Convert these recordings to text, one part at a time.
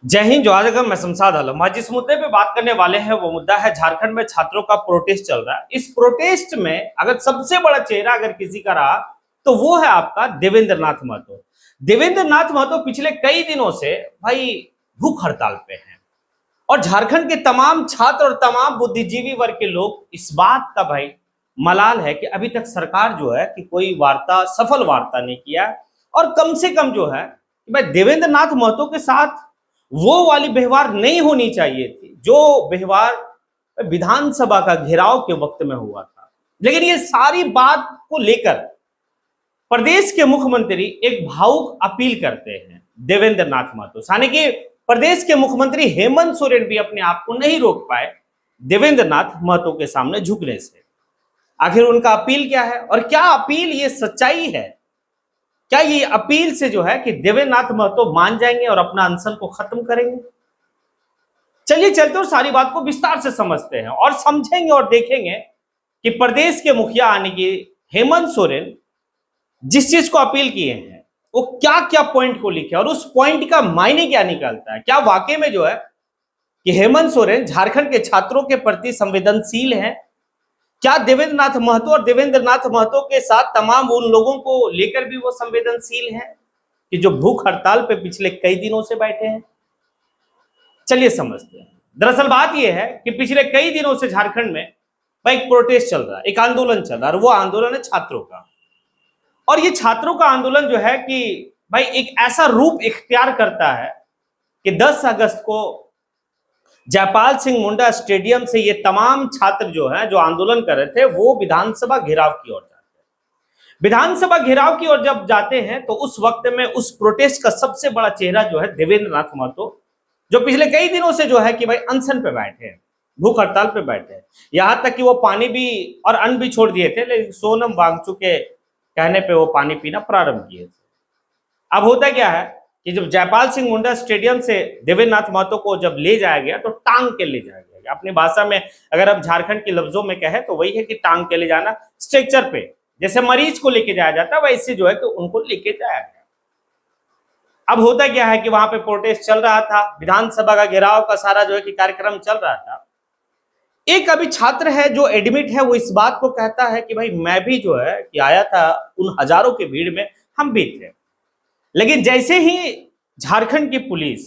जय हिंद जोहार। मैं शमशाद आलम। आज जिस मुद्दे पे बात करने वाले हैं वो मुद्दा है झारखंड में छात्रों का प्रोटेस्ट चल रहा है। इस प्रोटेस्ट में अगर सबसे बड़ा चेहरा अगर किसी का रहा तो वो है आपका देवेंद्र नाथ महतो। देवेंद्र नाथ महतो पिछले कई दिनों से भाई भूख हड़ताल पे हैं और झारखंड के तमाम छात्र और तमाम बुद्धिजीवी वर्ग के लोग इस बात का भाई मलाल है कि अभी तक सरकार जो है कि कोई वार्ता सफल वार्ता नहीं किया और कम से कम जो है कि भाई देवेंद्र नाथ महतो के साथ वो वाली व्यवहार नहीं होनी चाहिए थी जो व्यवहार विधानसभा का घेराव के वक्त में हुआ था। लेकिन ये सारी बात को लेकर प्रदेश के मुख्यमंत्री एक भावुक अपील करते हैं देवेंद्र नाथ महतो। यानी कि प्रदेश के मुख्यमंत्री हेमंत सोरेन भी अपने आप को नहीं रोक पाए देवेंद्र नाथ महतो के सामने झुकने से। आखिर उनका अपील क्या है और क्या अपील ये सच्चाई है? क्या ये अपील से जो है कि देवेंद्र नाथ महतो मान जाएंगे और अपना अनशन को खत्म करेंगे? चलिए चलते और सारी बात को विस्तार से समझते हैं और समझेंगे और देखेंगे कि प्रदेश के मुखिया यानी कि हेमंत सोरेन जिस चीज को अपील किए हैं वो क्या क्या पॉइंट को लिखे और उस पॉइंट का मायने क्या निकलता है। क्या वाकई में जो है कि हेमंत सोरेन झारखंड के छात्रों के प्रति संवेदनशील हैं? क्या देवेंद्र नाथ महतो और देवेंद्र नाथ महतो के साथ तमाम उन लोगों को लेकर भी वो संवेदनशील हैं कि जो भूख हड़ताल पे पिछले कई दिनों से बैठे हैं? चलिए समझते हैं। दरअसल बात यह है कि पिछले कई दिनों से झारखंड में एक प्रोटेस्ट चल रहा है, एक आंदोलन चल रहा है और वो आंदोलन है छात्रों का। और ये छात्रों का आंदोलन जो है कि भाई एक ऐसा रूप इख्तियार करता है कि 10 अगस्त को जयपाल सिंह मुंडा स्टेडियम से ये तमाम छात्र जो हैं जो आंदोलन कर रहे थे वो विधानसभा घेराव की ओर जाते हैं। विधानसभा घेराव की ओर जब जाते हैं तो उस वक्त में उस प्रोटेस्ट का सबसे बड़ा चेहरा जो है देवेंद्र नाथ महतो, जो पिछले कई दिनों से जो है कि भाई अनशन पे बैठे हैं, भूख हड़ताल पे बैठे हैं। यहां तक कि वो पानी भी और अन्न भी छोड़ दिए थे, लेकिन सोनम वांगचुक के कहने पर वो पानी पीना प्रारंभ किए थे। अब होता क्या है कि जब जयपाल सिंह मुंडा स्टेडियम से देवेंद्र नाथ महतो को जब ले जाया गया तो टांग के ले जाया गया। अपनी भाषा में अगर अब झारखंड के लफ्जों में कहे तो वही है कि टांग के ले जाना। स्ट्रेचर पे जैसे मरीज को लेके जाया जाता है वैसे जो है कि उनको लेके जाया गया। अब होता क्या है कि वहां पे प्रोटेस्ट चल रहा था, विधानसभा का घेराव का सारा जो है कि कार्यक्रम चल रहा था। एक अभी छात्र है जो एडमिट है, वो इस बात को कहता है कि भाई मैं भी जो है कि आया था उन हजारों की भीड़ में, हम भी थे। लेकिन जैसे ही झारखंड की पुलिस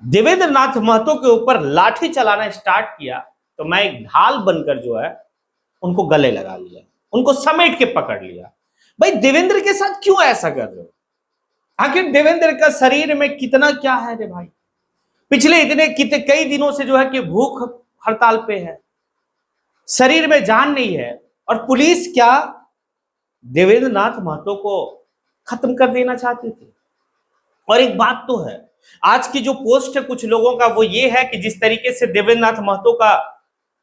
देवेंद्र नाथ महतो के ऊपर लाठी चलाना स्टार्ट किया तो मैं एक ढाल बनकर जो है उनको गले लगा लिया, उनको समेट के पकड़ लिया। भाई देवेंद्र के साथ क्यों ऐसा कर रहे हो? आखिर देवेंद्र का शरीर में कितना क्या है रे भाई? पिछले इतने कई दिनों से जो है कि भूख हड़ताल पे है, शरीर में जान नहीं है और पुलिस क्या देवेंद्र नाथ महतो को खत्म कर देना चाहती थी। और एक बात तो है, आज की जो पोस्ट है कुछ लोगों का वो ये है कि जिस तरीके से देवेंद्र नाथ महतो का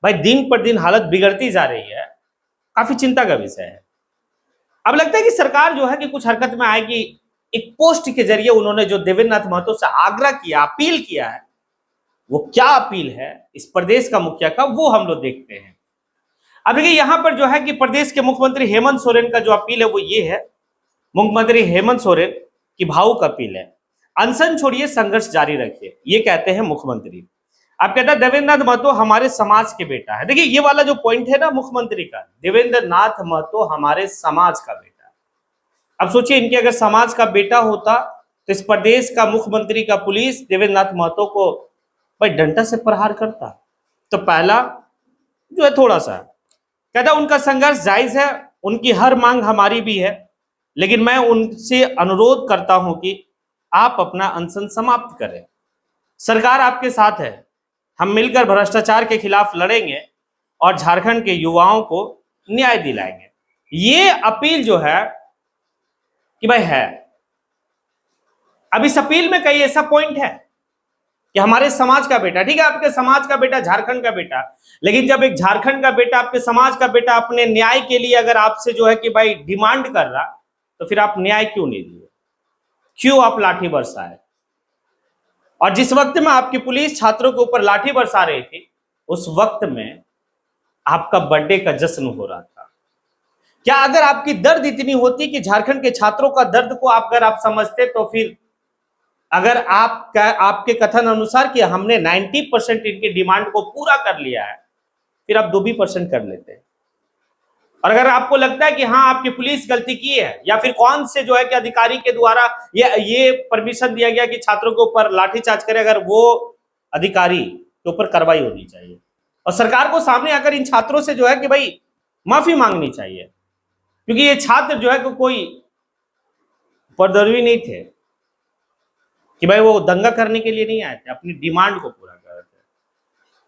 भाई दिन पर दिन हालत बिगड़ती जा रही है, काफी चिंता का विषय है। अब लगता है कि सरकार जो है कि कुछ हरकत में आएगी। एक पोस्ट के जरिए उन्होंने जो देवेंद्र नाथ महतो से आग्रह किया, अपील किया है, वो क्या अपील है इस प्रदेश का मुखिया का, वो हम लोग देखते हैं। अब देखिए यहां पर जो है कि प्रदेश के मुख्यमंत्री हेमंत सोरेन का जो अपील है वो ये है। मुख्यमंत्री हेमंत सोरेन की भावुक अपील है, अनशन छोड़िए, संघर्ष जारी रखिए, ये कहते हैं मुख्यमंत्री। आप कहते हैं देवेंद्र नाथ महतो हमारे समाज के बेटा है। देखिए ये वाला जो पॉइंट है ना मुख्यमंत्री का, देवेंद्र नाथ महतो हमारे समाज का बेटा है। अब सोचिए इनके अगर समाज का बेटा होता तो इस प्रदेश का मुख्यमंत्री का पुलिस देवेंद्र नाथ महतो को भाई डंडा से प्रहार करता। तो पहला जो है थोड़ा सा कहता उनका संघर्ष जायज है, उनकी हर मांग हमारी भी है, लेकिन मैं उनसे अनुरोध करता हूं कि आप अपना अनशन समाप्त करें। सरकार आपके साथ है, हम मिलकर भ्रष्टाचार के खिलाफ लड़ेंगे और झारखंड के युवाओं को न्याय दिलाएंगे। ये अपील जो है कि भाई है। अब इस अपील में कई ऐसा पॉइंट है कि हमारे समाज का बेटा, ठीक है आपके समाज का बेटा, झारखंड का बेटा, लेकिन जब एक झारखंड का बेटा आपके समाज का बेटा अपने न्याय के लिए अगर आपसे जो है कि भाई डिमांड कर रहा तो फिर आप न्याय क्यों नहीं दिए? क्यों आप लाठी बरसाए? और जिस वक्त में आपकी पुलिस छात्रों के ऊपर लाठी बरसा रही थी उस वक्त में आपका बर्थडे का जश्न हो रहा था। क्या अगर आपकी दर्द इतनी होती कि झारखंड के छात्रों का दर्द को अगर आप समझते तो फिर अगर आपके कथन अनुसार कि हमने 90% इनकी डिमांड को पूरा कर लिया है, फिर आप 2% कर लेते हैं। और अगर आपको लगता है कि हाँ आपकी पुलिस गलती की है, या फिर कौन से जो है कि अधिकारी के द्वारा ये परमिशन दिया गया कि छात्रों के ऊपर लाठीचार्ज करे, अगर वो अधिकारी के ऊपर कार्रवाई होनी चाहिए और सरकार को सामने आकर इन छात्रों से जो है कि भाई माफी मांगनी चाहिए, क्योंकि ये छात्र जो है कि कोई उपद्रवी नहीं थे कि भाई वो दंगा करने के लिए नहीं आए थे, अपनी डिमांड को पूरा कर रहे थे।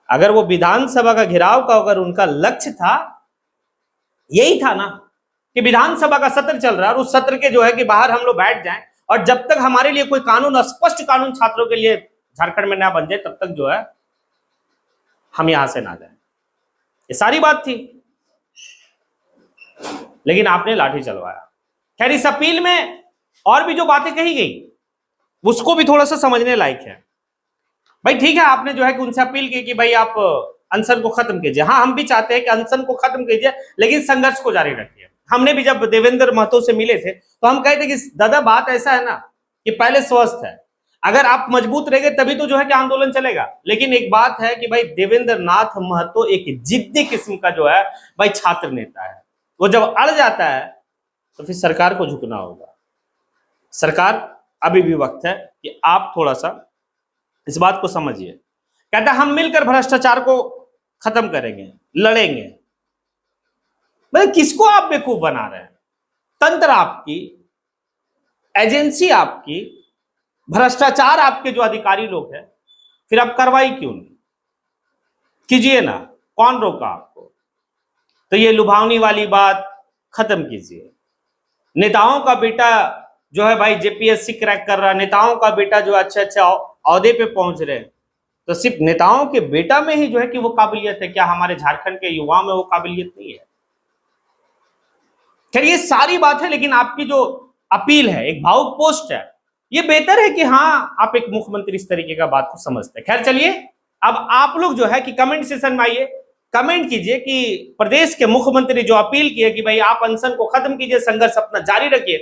अगर वो विधानसभा का घेराव का अगर उनका लक्ष्य था, यही था ना कि विधानसभा का सत्र चल रहा है और उस सत्र के जो है कि बाहर हम लोग बैठ जाएं, और जब तक हमारे लिए कोई कानून, स्पष्ट कानून छात्रों के लिए झारखंड में ना बन जाए, तब तक जो है हम यहां से ना जाए, ये सारी बात थी। लेकिन आपने लाठी चलवाया। खैर, इस अपील में और भी जो बातें कही गई उसको भी थोड़ा सा समझने लायक है। भाई ठीक है, आपने जो है कि उनसे अपील की कि भाई आप अनशन को खत्म कीजिए। हाँ, हम भी चाहते हैं कि अनशन को खत्म कीजिए, लेकिन संघर्ष को जारी रखिए। हमने भी जब देवेंद्र महतो से मिले थे तो हम कहे थे कि दादा बात ऐसा है ना कि पहले स्वस्थ है, अगर आप मजबूत रहेंगे तभी तो जो है कि आंदोलन चलेगा। लेकिन एक बात है कि भाई देवेंद्र नाथ महतो एक जिद्दी किस्म का जो है भाई छात्र नेता है। वो जब अड़ जाता है तो फिर सरकार को झुकना होगा। सरकार अभी भी वक्त है कि आप थोड़ा सा इस बात को समझिए। कहता हम मिलकर भ्रष्टाचार को खत्म करेंगे, लड़ेंगे। मतलब किसको आप बेवकूफ बना रहे हैं? तंत्र आपकी, एजेंसी आपकी, भ्रष्टाचार आपके जो अधिकारी लोग हैं, फिर आप कार्रवाई क्यों नहीं कीजिए ना? कौन रोका आपको? तो ये लुभावनी वाली बात खत्म कीजिए। नेताओं का बेटा जो है भाई जेपीएससी क्रैक कर रहा है, नेताओं का बेटा जो अच्छे अच्छे औहदे पे पहुंच रहे हैं, तो सिर्फ नेताओं के बेटा में ही जो है कि वो काबिलियत है? क्या हमारे झारखंड के युवाओं में वो काबिलियत नहीं है? खैर, ये सारी बात है, लेकिन आपकी जो अपील है, एक भावुक पोस्ट है, ये बेहतर है कि हाँ आप एक मुख्यमंत्री इस तरीके का बात को समझते हैं। खैर चलिए, अब आप लोग जो है कि कमेंट सेशन में आइए, कमेंट कीजिए कि प्रदेश के मुख्यमंत्री जो अपील किए कि भाई आप अनशन को खत्म कीजिए, संघर्ष अपना जारी रखिए,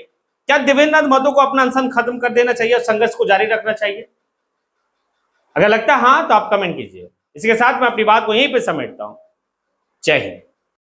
क्या देवेंद्र नाथ महतो को अपना अनशन खत्म कर देना चाहिए और संघर्ष को जारी रखना चाहिए? अगर लगता है हाँ तो आप कमेंट कीजिए। इसके साथ मैं अपनी बात को यहीं पे समेटता हूं। जय हिंद।